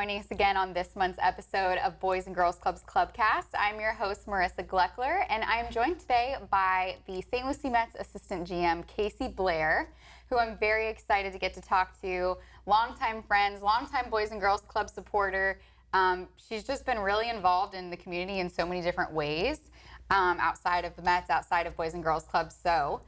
joining us again on this month's episode of Boys and Girls Club's Clubcast. I'm your host, Marissa Gleockler, and I'm joined today by the St. Lucie Mets assistant GM, Kasey Blair, who I'm very excited to get to talk to. Longtime friends, longtime Boys and Girls Club supporter. She's just been really involved in the community in so many different ways, outside of the Mets, outside of Boys and Girls Club. So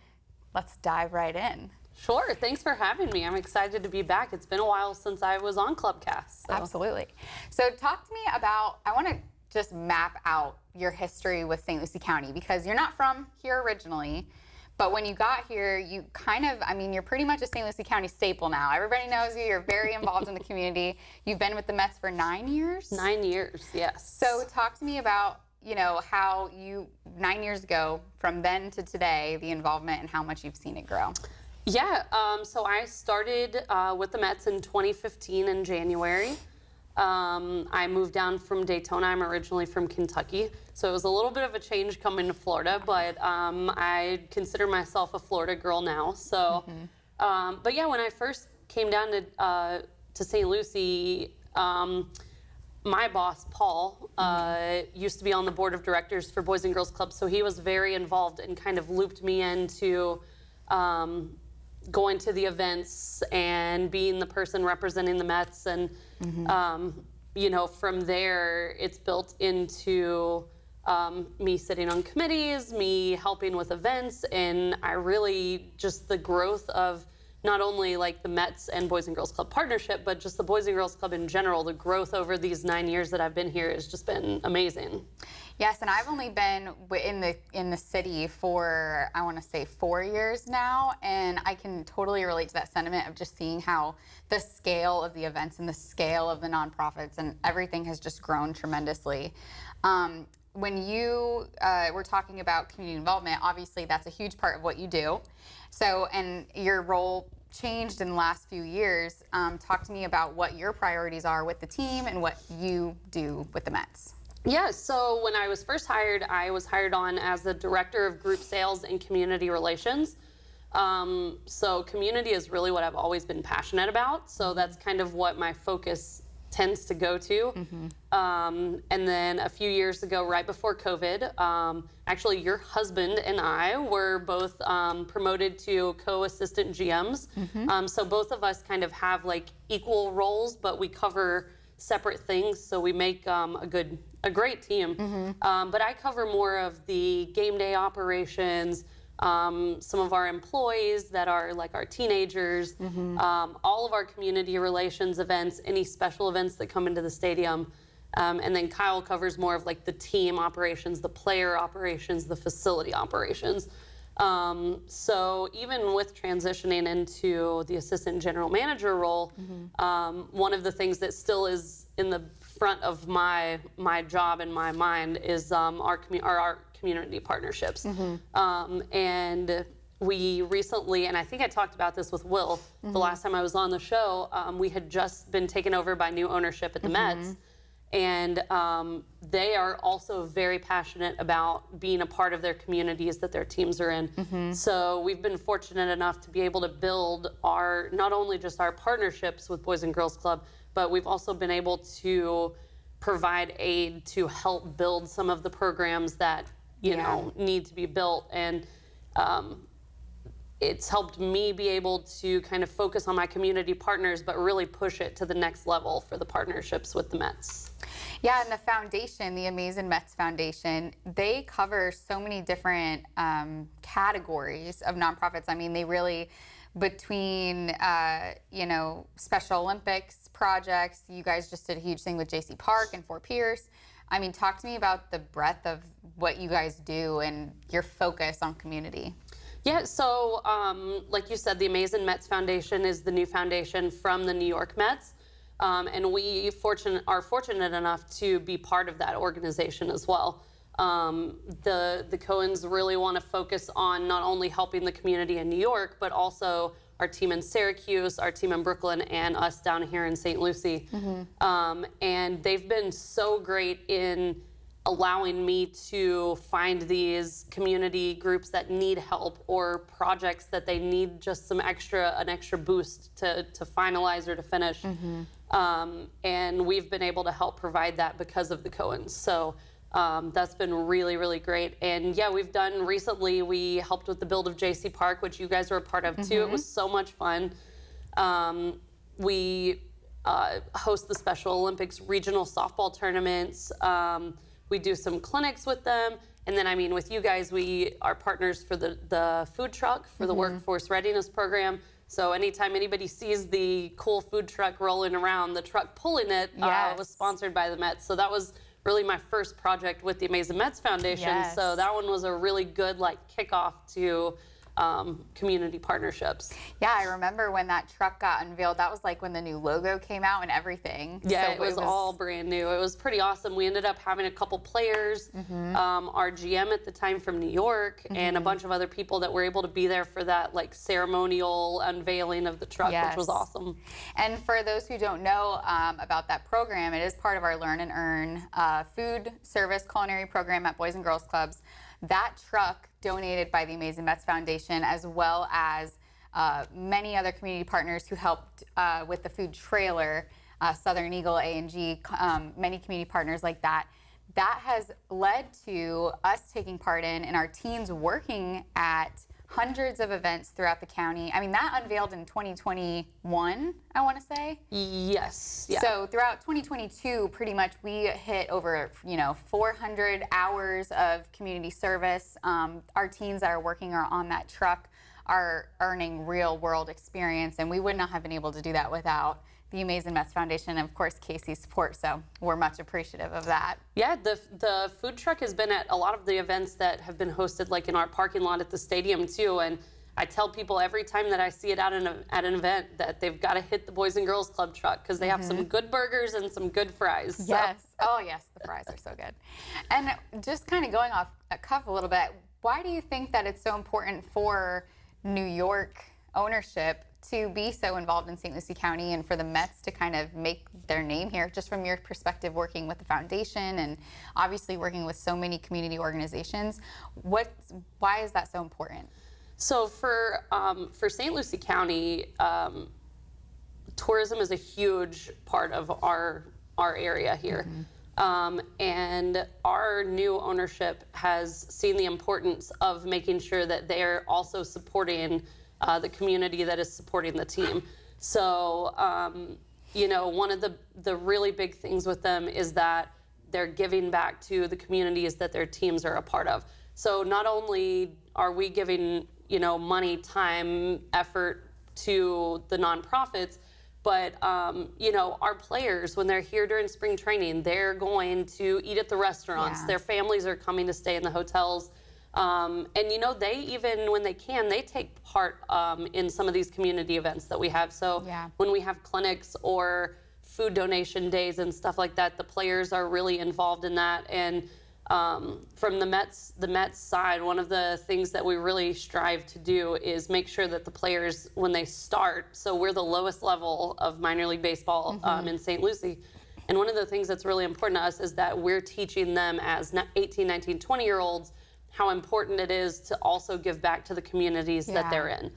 let's dive right in. Sure. Thanks for having me. I'm excited to be back. It's been a while since I was on Clubcast. So. Absolutely. So talk to me about, I want to just map out your history with St. Lucie County, because you're not from here originally, but when you got here, you kind of, you're pretty much a St. Lucie County staple now. Everybody knows you. You're very involved in the community. You've been with the Mets for 9 years? 9 years, yes. So talk to me about, how you, 9 years ago, from then to today, the involvement and how much you've seen it grow. Yeah, so I started with the Mets in 2015 in January. I moved down from Daytona. I'm originally from Kentucky, so it was a little bit of a change coming to Florida, but I consider myself a Florida girl now. So, but yeah, when I first came down to St. Lucie, my boss, Paul, used to be on the board of directors for Boys and Girls Club, so he was very involved and kind of looped me into going to the events and being the person representing the Mets. And, from there, it's built into me sitting on committees, me helping with events, and I really just the growth of not only like the Mets and Boys and Girls Club partnership, but just the Boys and Girls Club in general. The growth over these 9 years that I've been here has just been amazing. Yes, and I've only been in the city for, I want to say, 4 years now, and I can totally relate to that sentiment of just seeing how the scale of the events and the scale of the nonprofits and everything has just grown tremendously. When you were talking about community involvement, obviously that's a huge part of what you do. So, and your role changed in the last few years. Talk to me about what your priorities are with the team and what you do with the Mets. Yeah, so when I was first hired, I was hired on as the Director of Group Sales and Community Relations. So community is really what I've always been passionate about. So that's kind of what my focus tends to go to. And then a few years ago, right before COVID, actually your husband and I were both promoted to co-assistant GMs. So both of us kind of have like equal roles, but we cover separate things, so we make a great team. But I cover more of the game day operations, some of our employees that are like our teenagers, all of our community relations events, any special events that come into the stadium. And then Kyle covers more of like the team operations, the player operations, the facility operations. So even with transitioning into the assistant general manager role, one of the things that still is in the front of my job and my mind is our community partnerships. And we recently, and I think I talked about this with Will the last time I was on the show, we had just been taken over by new ownership at the Mets. And they are also very passionate about being a part of their communities that their teams are in. So we've been fortunate enough to be able to build not only just our partnerships with Boys and Girls Club, but we've also been able to provide aid to help build some of the programs that, need to be built. And it's helped me be able to kind of focus on my community partners, but really push it to the next level for the partnerships with the Mets. Yeah, and the foundation, the Amazin Mets Foundation, they cover so many different categories of nonprofits. They really, between, Special Olympics projects, you guys just did a huge thing with J.C. Park and Fort Pierce. Talk to me about the breadth of what you guys do and your focus on community. Yeah, so like you said, the Amazin Mets Foundation is the new foundation from the New York Mets. And we are fortunate enough to be part of that organization as well. The Cohens really want to focus on not only helping the community in New York, but also our team in Syracuse, our team in Brooklyn, and us down here in St. Lucie. And they've been so great in allowing me to find these community groups that need help or projects that they need just an extra boost to finalize or to finish. And we've been able to help provide that because of the Cohens. So that's been really, really great. And yeah, we've done recently, we helped with the build of JC Park, which you guys were a part of too. It was so much fun. We host the Special Olympics regional softball tournaments. We do some clinics with them. And then, I mean, with you guys, we are partners for the food truck for the Workforce Readiness Program. So anytime anybody sees the cool food truck rolling around, the truck pulling it was sponsored by the Mets. So that was really my first project with the Amazin Mets Foundation. So that one was a really good like kickoff to community partnerships. Yeah, I remember when that truck got unveiled. That was like when the new logo came out and everything. Yeah, so it was all brand new. It was pretty awesome. We ended up having a couple players, our GM at the time from New York, and a bunch of other people that were able to be there for that like ceremonial unveiling of the truck, which was awesome. And for those who don't know about that program, it is part of our Learn and Earn food service culinary program at Boys and Girls Clubs. That truck donated by the Amazin Mets Foundation, as well as many other community partners who helped with the food trailer, Southern Eagle, A&G, many community partners like that. That has led to us taking part in and our teams working at hundreds of events throughout the county. I mean, that unveiled in 2021, I want to say. Yes. Yeah. So throughout 2022, pretty much we hit over 400 hours of community service. Our teams that are working on that truck are earning real world experience, and we would not have been able to do that without the Amazin Mets Foundation and of course Kasey's support. So we're much appreciative of that. Yeah, the food truck has been at a lot of the events that have been hosted like in our parking lot at the stadium too. And I tell people every time that I see it at an event that they've got to hit the Boys and Girls Club truck because they have some good burgers and some good fries. So. Yes. Oh yes, the fries are so good. And just kind of going off a cuff a little bit, why do you think that it's so important for New York ownership to be so involved in St. Lucie County and for the Mets to kind of make their name here, just from your perspective working with the foundation and obviously working with so many community organizations? Why is that so important? So for St. Lucie County, tourism is a huge part of our area here. And our new ownership has seen the importance of making sure that they're also supporting the community that is supporting the team. So, one of the really big things with them is that they're giving back to the communities that their teams are a part of. So not only are we giving, money, time, effort to the nonprofits, but, our players, when they're here during spring training, they're going to eat at the restaurants. Their families are coming to stay in the hotels. And they even, when they can, they take part in some of these community events that we have. So when we have clinics or food donation days and stuff like that, the players are really involved in that. And from the Mets side, one of the things that we really strive to do is make sure that the players, when they start, so we're the lowest level of minor league baseball in St. Lucie. And one of the things that's really important to us is that we're teaching them as 18, 19, 20-year-olds how important it is to also give back to the communities that they're in.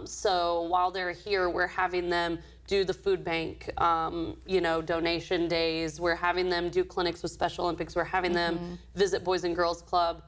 So while they're here, we're having them do the food bank, donation days. We're having them do clinics with Special Olympics. We're having them visit Boys and Girls Club.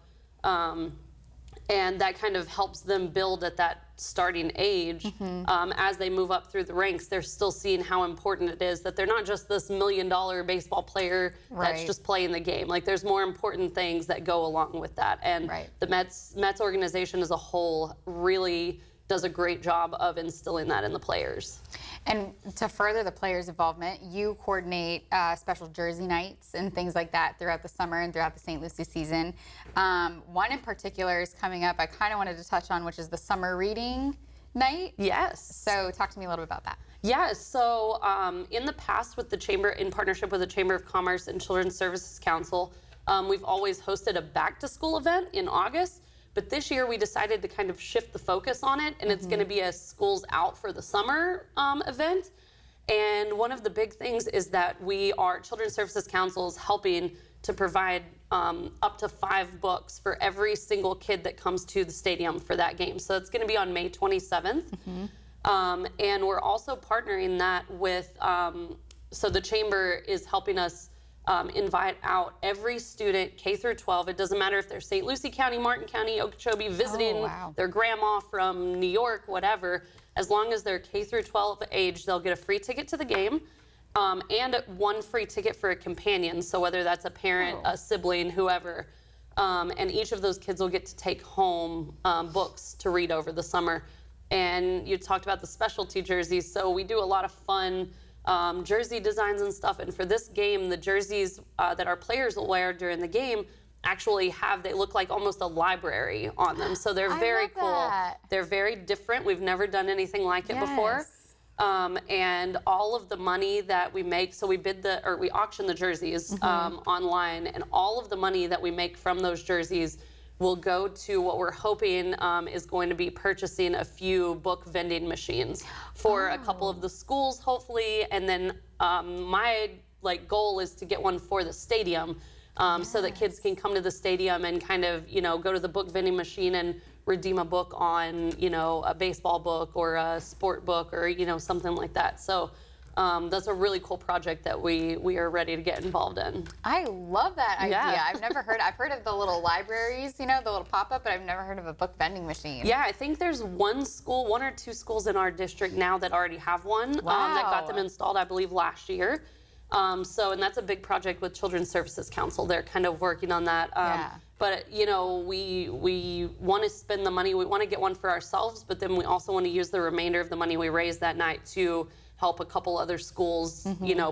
And that kind of helps them build at that starting age. As they move up through the ranks, they're still seeing how important it is that they're not just this $1 million baseball player that's just playing the game. Like there's more important things that go along with that. And the Mets organization as a whole really does a great job of instilling that in the players. And to further the players' involvement, you coordinate special jersey nights and things like that throughout the summer and throughout the St. Lucie season. One in particular is coming up I kind of wanted to touch on, which is the summer reading night. Yes. So talk to me a little bit about that. Yeah, so in the past with the Chamber, in partnership with the Chamber of Commerce and Children's Services Council, we've always hosted a back-to-school event in August. But this year we decided to kind of shift the focus on it, and it's going to be a schools out for the summer event. And one of the big things is that Children's Services Council is helping to provide up to 5 books for every single kid that comes to the stadium for that game. So it's going to be on May 27th. And we're also partnering that with, so the chamber is helping us invite out every student K through 12. It doesn't matter if they're St. Lucie County, Martin County, Okeechobee, visiting their grandma from New York, whatever. As long as they're K through 12 age, they'll get a free ticket to the game and one free ticket for a companion. So whether that's a parent, a sibling, whoever. And each of those kids will get to take home books to read over the summer. And you talked about the specialty jerseys. So we do a lot of fun jersey designs and stuff. And for this game, the jerseys that our players will wear during the game actually they look like almost a library on them. So they're very cool. They're very different. We've never done anything like it before. And all of the money that we make, so we auction the jerseys online, and all of the money that we make from those jerseys will go to what we're hoping is going to be purchasing a few book vending machines for a couple of the schools, hopefully. And then my goal is to get one for the stadium so that kids can come to the stadium and kind of, go to the book vending machine and redeem a book on, a baseball book or a sport book or, something like that. So that's a really cool project that we are ready to get involved in. I love that idea. I've heard of the little libraries, the little pop-up, but I've never heard of a book vending machine. Yeah, I think there's one or two schools in our district now that already have one that got them installed, I believe, last year. And that's a big project with Children's Services Council. They're kind of working on that. But, we want to spend the money. We want to get one for ourselves, but then we also want to use the remainder of the money we raise that night to help a couple other schools,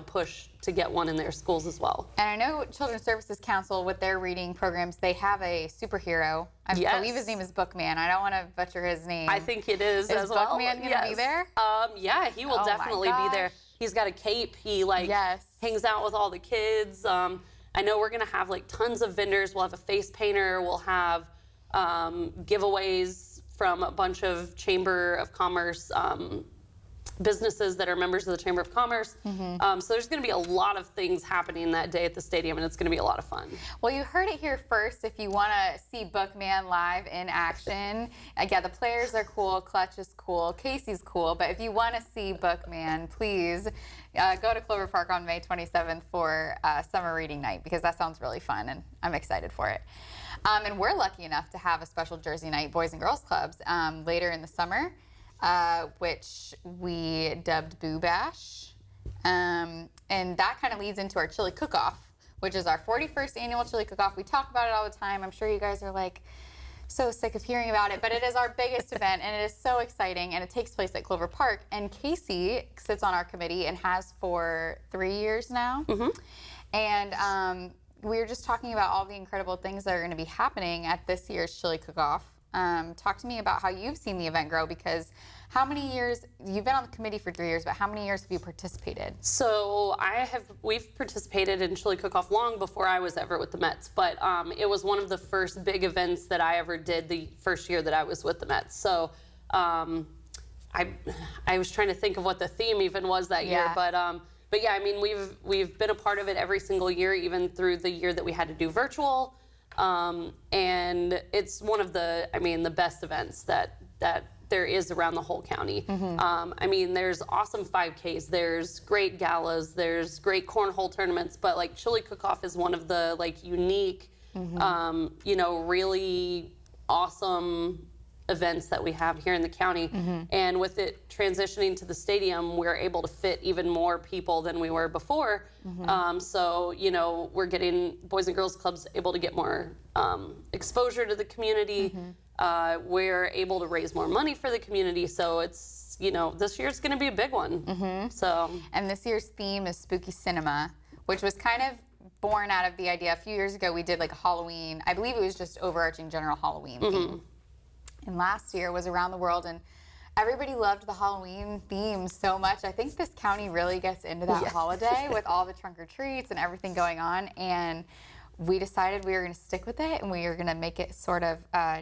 push to get one in their schools as well. And I know Children's Services Council, with their reading programs, they have a superhero. I believe his name is Bookman. I don't want to butcher his name. I think it is as well. Is Bookman going to be there? Yeah, he will definitely be there. He's got a cape. He hangs out with all the kids. I know we're going to have tons of vendors. We'll have a face painter. We'll have giveaways from a bunch of Chamber of Commerce businesses that are members of the Chamber of Commerce. So there's going to be a lot of things happening that day at the stadium, and it's going to be a lot of fun. Well, you heard it here first. If you want to see Bookman live in action, the players are cool, Clutch is cool, Kasey's cool, but if you want to see Bookman, please go to Clover Park on May 27th for Summer Reading Night, because that sounds really fun, and I'm excited for it. And we're lucky enough to have a special Jersey night, Boys and Girls Clubs, later in the summer. Which we dubbed Boo Bash. And that kind of leads into our chili cook-off, which is our 41st annual chili cook-off. We talk about it all the time. I'm sure you guys are so sick of hearing about it, but it is our biggest event, and it is so exciting, and it takes place at Clover Park. And Kasey sits on our committee and has for 3 years now. And we were just talking about all the incredible things that are going to be happening at this year's chili cook-off. Talk to me about how you've seen the event grow, because how many years, you've been on the committee for 3 years, but how many years have you participated? So we've participated in Chili Cook-Off long before I was ever with the Mets, but it was one of the first big events that I ever did the first year that I was with the Mets. So I was trying to think of what the theme even was that year, but yeah, I mean, we've been a part of it every single year, even through the year that we had to do virtual. And it's one of the best events that there is around the whole county. There's awesome 5Ks, there's great galas, there's great cornhole tournaments, but Chili Cook-Off is one of the unique, really awesome events that we have here in the county. And with it transitioning to the stadium, we're able to fit even more people than we were before. So, we're getting Boys and Girls Clubs able to get more exposure to the community. We're able to raise more money for the community. So it's, this year's going to be a big one. And this year's theme is Spooky Cinema, which was kind of born out of the idea. A few years ago, we did a Halloween, I believe it was just overarching general Halloween theme. And last year was Around the World, and everybody loved the Halloween theme so much. I think this county really gets into that holiday with all the trunk or treats and everything going on. And we decided we were going to stick with it, and we were going to make it sort of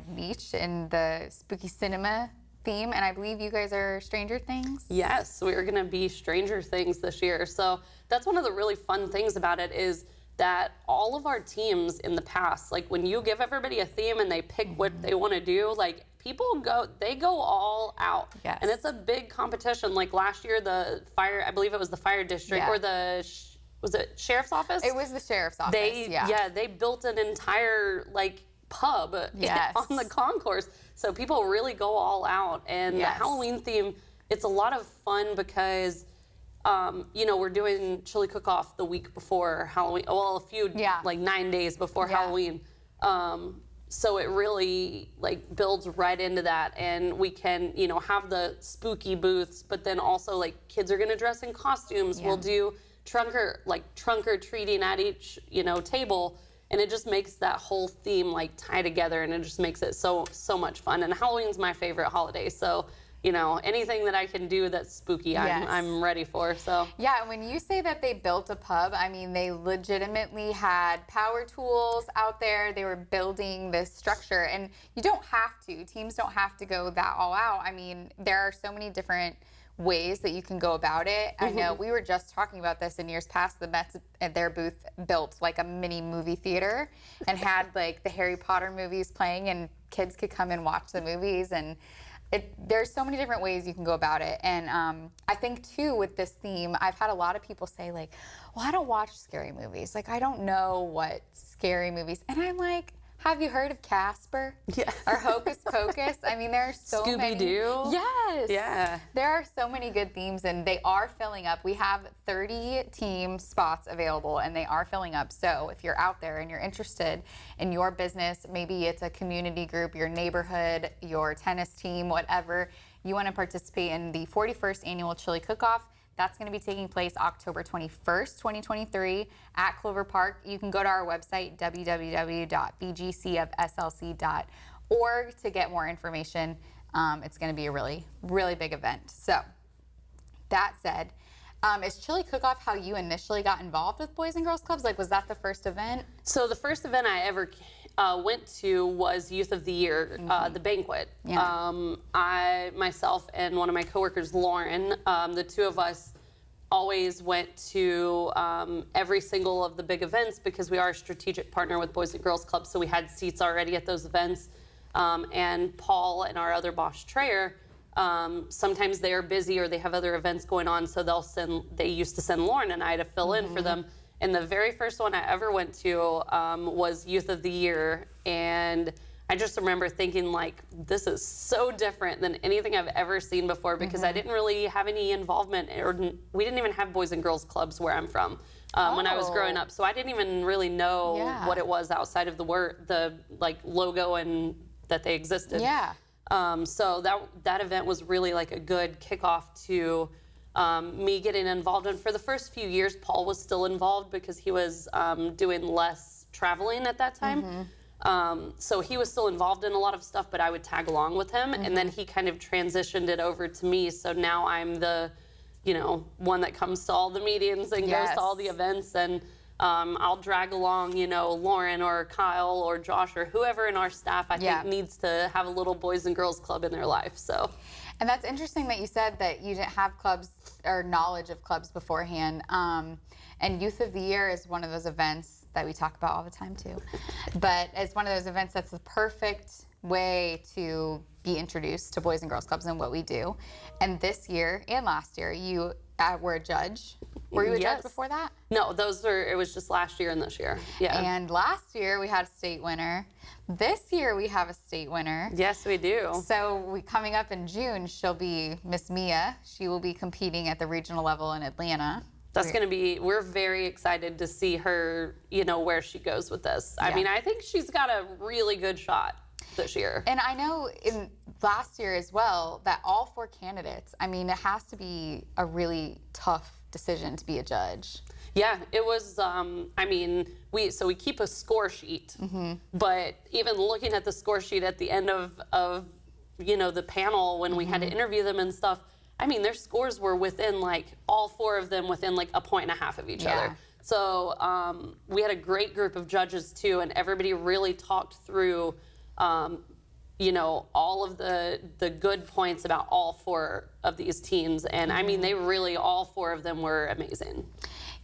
niche in the Spooky Cinema theme. And I believe you guys are Stranger Things? Yes, we are going to be Stranger Things this year. So that's one of the really fun things about it is that all of our teams in the past, like when you give everybody a theme and they pick what they want to do, like people go all out. Yes. And it's a big competition. Like last year, the fire, I believe it was the fire district or was it sheriff's office? It was the sheriff's office. They built an entire like pub on the concourse. So people really go all out. And the Halloween theme, it's a lot of fun because we're doing chili cook-off the week before Halloween. Well, like 9 days before Halloween. So it really like builds right into that, and we can, have the spooky booths, but then also like kids are gonna dress in costumes. We'll do trunk or treating at each, table, and it just makes that whole theme like tie together, and it just makes it so much fun. And Halloween's my favorite holiday, so anything that I can do that's spooky, I'm ready for. So yeah, when you say that they built a pub, I mean, they legitimately had power tools out there. They were building this structure, and you don't have to. Teams don't have to go that all out. I mean, there are so many different ways that you can go about it. I know we were just talking about this in years past. The Mets at their booth built like a mini movie theater and had like the Harry Potter movies playing, and kids could come and watch the movies. And there's so many different ways you can go about it. And I think too with this theme, I've had a lot of people say like, well, I don't watch scary movies. Like, I don't know what scary movies. And I'm like, have you heard of Casper? Yeah. Or Hocus Pocus? I mean, there are so many. Scooby-Doo? Yes. Yeah. There are so many good themes, and they are filling up. We have 30 team spots available, and they are filling up. So if you're out there and you're interested in your business, maybe it's a community group, your neighborhood, your tennis team, whatever, you want to participate in the 41st annual Chili Cook-Off. That's going to be taking place October 21st, 2023 at Clover Park. You can go to our website, www.bgcofslc.org, to get more information. It's going to be a really, really big event. So that said, is Chili Cook-Off how you initially got involved with Boys and Girls Clubs? Like, was that the first event? So the first event I ever went to was Youth of the Year, the banquet. Yeah. I, myself, and one of my coworkers, Lauren, the two of us always went to every single of the big events because we are a strategic partner with Boys and Girls Clubs, so we had seats already at those events. And Paul and our other boss, Treyer, sometimes they are busy or they have other events going on, so they used to send Lauren and I to fill in for them. And the very first one I ever went to was Youth of the Year. And I just remember thinking, like, this is so different than anything I've ever seen before, because I didn't really have any involvement, or we didn't even have Boys and Girls Clubs where I'm from when I was growing up. So I didn't even really know what it was outside of the logo and that they existed. Yeah. So that event was really like a good kickoff to me getting involved. And for the first few years, Paul was still involved because he was doing less traveling at that time. So he was still involved in a lot of stuff, but I would tag along with him. And then he kind of transitioned it over to me. So now I'm the, one that comes to all the meetings and goes to all the events. And I'll drag along, Lauren or Kyle or Josh or whoever in our staff I think needs to have a little Boys and Girls Club in their life. So. And that's interesting that you said that you didn't have clubs or knowledge of clubs beforehand. And Youth of the Year is one of those events that we talk about all the time too. But it's one of those events that's the perfect way to be introduced to Boys and Girls Clubs and what we do. And this year and last year, you were a judge. Were you a judge before that? No, it was just last year and this year. Yeah. And last year we had a state winner. This year we have a state winner. Yes, we do. So coming up in June, she'll be Miss Mia. She will be competing at the regional level in Atlanta. That's going to be, we're very excited to see her, where she goes with this. I mean, I think she's got a really good shot this year. And I know in last year as well that all 4 candidates, I mean, it has to be a really tough decision to be a judge. Yeah, it was, we keep a score sheet, but even looking at the score sheet at the end of the panel when we had to interview them and stuff, I mean, their scores were within all 4 of them within 1.5 points of each other. So we had a great group of judges too, and everybody really talked through, all of the good points about all 4 of these teams. And I mean, they really, all 4 of them were amazing.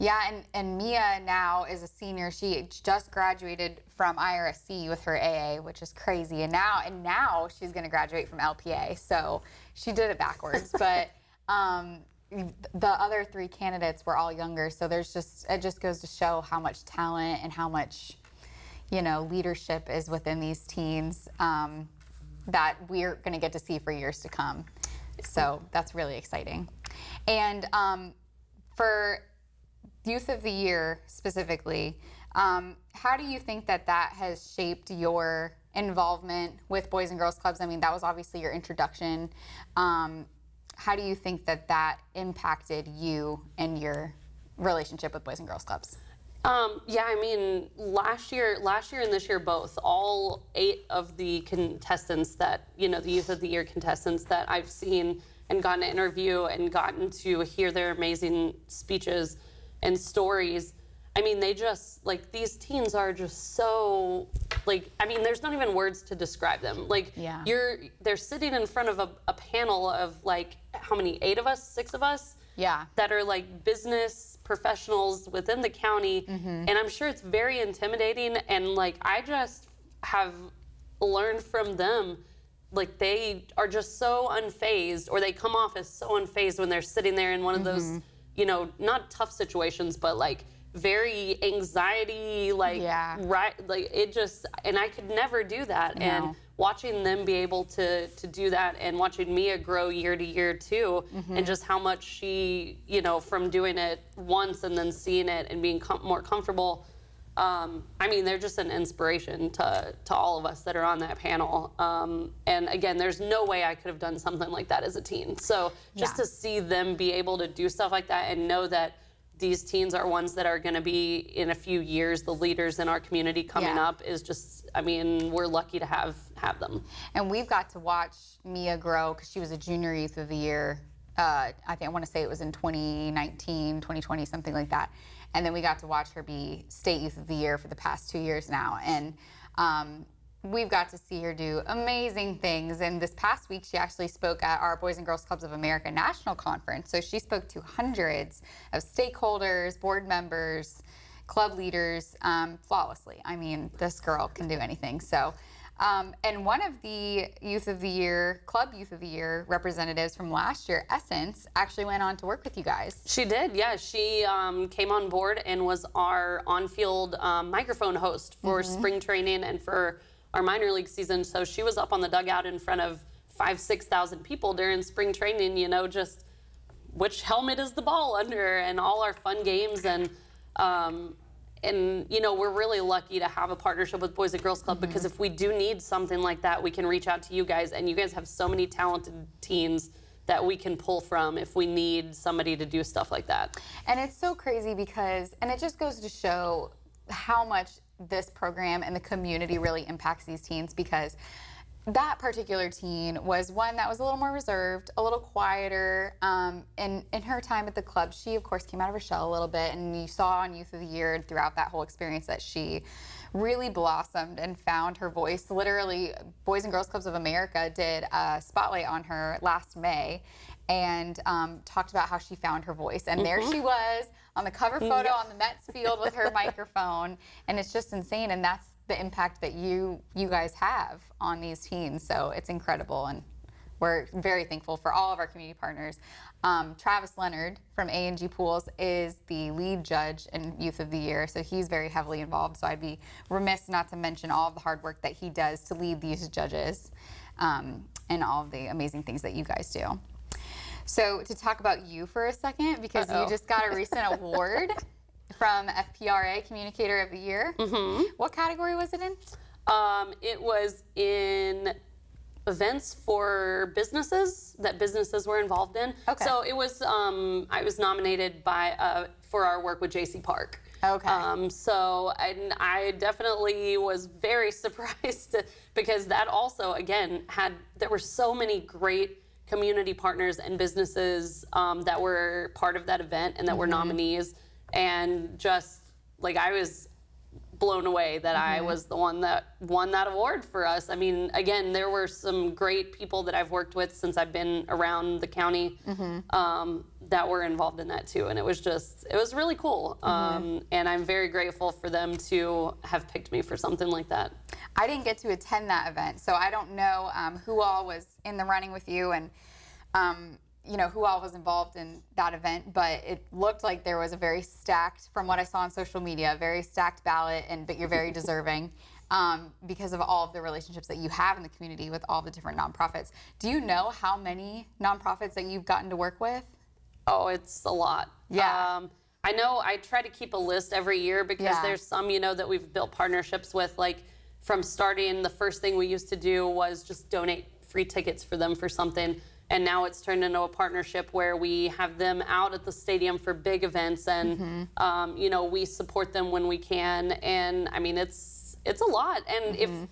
Yeah, and Mia now is a senior. She just graduated from IRSC with her AA, which is crazy. And now she's going to graduate from LPA. So she did it backwards. But the other 3 candidates were all younger. So it just goes to show how much talent and how much, leadership is within these teens that we're going to get to see for years to come. So that's really exciting. And for Youth of the Year specifically, how do you think that has shaped your involvement with Boys and Girls Clubs? I mean, that was obviously your introduction. How do you think that impacted you and your relationship with Boys and Girls Clubs? Yeah, I mean, last year and this year both, all 8 of the contestants that, the Youth of the Year contestants that I've seen and gotten to interview and gotten to hear their amazing speeches and stories. I mean, they just, these teens are just so, there's not even words to describe them. Yeah. They're sitting in front of a panel of, how many, 8 of us, 6 of us? Yeah. That are, business professionals within the county. And I'm sure it's very intimidating. And, I just have learned from them, they are just so unfazed, or they come off as so unfazed when they're sitting there in one of those, not tough situations, but very anxiety, yeah. right, it just, and I could never do that. No. And watching them be able to do that, and watching Mia grow year to year too, and just how much she, from doing it once and then seeing it and being more comfortable. I mean, they're just an inspiration to all of us that are on that panel. And again, there's no way I could have done something like that as a teen. So just to see them be able to do stuff like that and know that these teens are ones that are going to be, in a few years, the leaders in our community coming up is just, I mean, we're lucky to have them. And we've got to watch Mia grow because she was a junior Youth of the Year. I want to say it was in 2019, 2020, something like that. And then we got to watch her be State Youth of the Year for the past 2 years now. And we've got to see her do amazing things. And this past week, she actually spoke at our Boys and Girls Clubs of America National Conference. So she spoke to hundreds of stakeholders, board members, club leaders flawlessly. I mean, this girl can do anything. So, and one of the Youth of the Year, Club Youth of the Year representatives from last year, Essence, actually went on to work with you guys. She did, yeah. She came on board and was our on-field microphone host for spring training and for our minor league season. So she was up on the dugout in front of 5,000-6,000 people during spring training, just which helmet is the ball under, and all our fun games. And we're really lucky to have a partnership with Boys and Girls Club, because if we do need something like that, we can reach out to you guys, and you guys have so many talented teens that we can pull from if we need somebody to do stuff like that. And it's so crazy because, and it just goes to show how much this program and the community really impacts these teens, because that particular teen was one that was a little more reserved, a little quieter. In her time at the club, she of course came out of her shell a little bit, and you saw on Youth of the Year and throughout that whole experience that she really blossomed and found her voice. Literally, Boys and Girls Clubs of America did a spotlight on her last May and talked about how she found her voice. And there she was on the cover photo on the Mets field with her microphone. And it's just insane. And that's the impact that you guys have on these teens. So it's incredible. And we're very thankful for all of our community partners. Travis Leonard from A&G Pools is the lead judge in Youth of the Year, so he's very heavily involved. So I'd be remiss not to mention all of the hard work that he does to lead these judges and all of the amazing things that you guys do. So to talk about you for a second, because you just got a recent award from FPRA Communicator of the Year. What category was it in? It was in events for businesses that businesses were involved in. Okay. So it was, I was nominated for our work with JC Park. Okay. And I definitely was very surprised because that also, again, there were so many great community partners and businesses that were part of that event and that were nominees. And just, I was blown away that I was the one that won that award for us. I mean, again, there were some great people that I've worked with since I've been around the county that were involved in that too. And it was really cool. And I'm very grateful for them to have picked me for something like that. I didn't get to attend that event, so I don't know who all was in the running with you and who all was involved in that event, but it looked like there was a very stacked, from what I saw on social media, very stacked ballot, but you're very deserving because of all of the relationships that you have in the community with all the different nonprofits. Do you know how many nonprofits that you've gotten to work with? Oh, it's a lot. Yeah. I know I try to keep a list every year because there's some, that we've built partnerships with. Like from starting, the first thing we used to do was just donate free tickets for them for something. And now it's turned into a partnership where we have them out at the stadium for big events and, we support them when we can. And I mean, it's a lot. And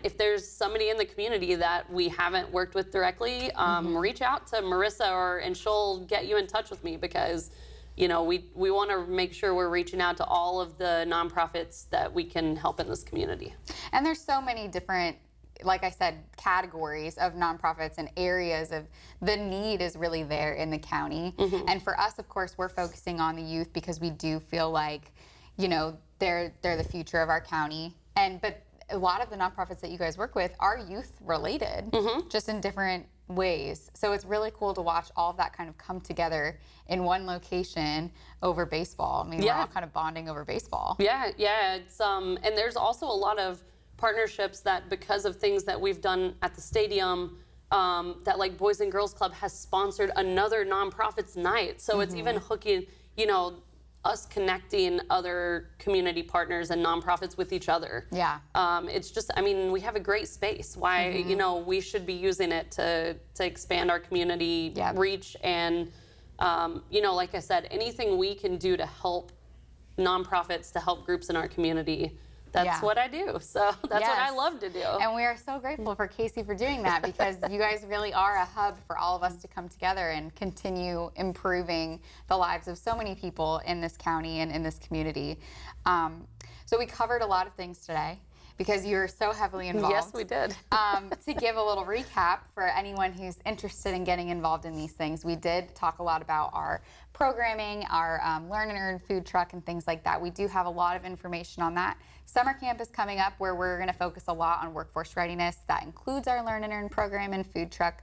if there's somebody in the community that we haven't worked with directly, reach out to Marissa and she'll get you in touch with me because, we want to make sure we're reaching out to all of the nonprofits that we can help in this community. And there's so many different, like I said, categories of nonprofits and areas of the need is really there in the county. And for us, of course, we're focusing on the youth because we do feel like, they're the future of our county. But a lot of the nonprofits that you guys work with are youth related, just in different ways. So it's really cool to watch all of that kind of come together in one location over baseball. I mean, we're all kind of bonding over baseball. Yeah. It's and there's also a lot of partnerships that because of things that we've done at the stadium, that like Boys and Girls Club has sponsored another nonprofits night. So it's even hooking, us connecting other community partners and nonprofits with each other. Yeah. It's just, we have a great space. Why, we should be using it to expand our community reach. And, like I said, anything we can do to help nonprofits, to help groups in our community, that's what I do. So that's what I love to do. And we are so grateful for Kasey for doing that because you guys really are a hub for all of us to come together and continue improving the lives of so many people in this county and in this community. So we covered a lot of things today because you're so heavily involved. Yes, we did. To give a little recap for anyone who's interested in getting involved in these things, we did talk a lot about our programming, our Learn and Earn food truck and things like that. We do have a lot of information on that. Summer camp is coming up where we're going to focus a lot on workforce readiness. That includes our Learn and Earn program and food truck.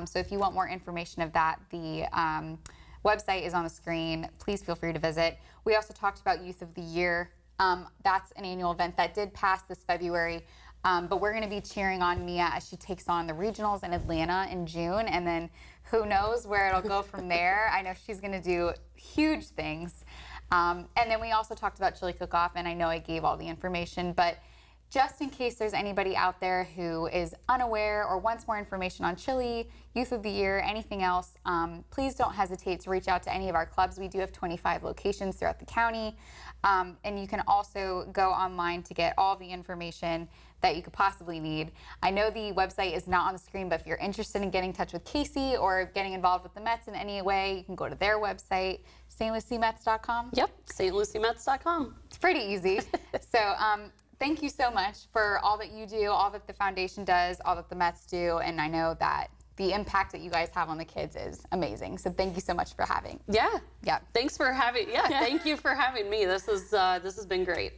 So if you want more information of that, the website is on the screen. Please feel free to visit. We also talked about Youth of the Year. That's an annual event that did pass this February, but we're going to be cheering on Mia as she takes on the regionals in Atlanta in June, and then who knows where it'll go from there. I know she's going to do huge things. And then we also talked about Chili Cook-Off, and I know I gave all the information, but just in case there's anybody out there who is unaware or wants more information on Chili, Youth of the Year, anything else, please don't hesitate to reach out to any of our clubs. We do have 25 locations throughout the county, and you can also go online to get all the information that you could possibly need. I know the website is not on the screen, but if you're interested in getting in touch with Kasey or getting involved with the Mets in any way, you can go to their website, stluciemets.com. Yep, stluciemets.com. It's pretty easy. So thank you so much for all that you do, all that the foundation does, all that the Mets do, and I know that the impact that you guys have on the kids is amazing. So thank you so much for having. Yeah. Thanks for having. Thank you for having me. This has been great.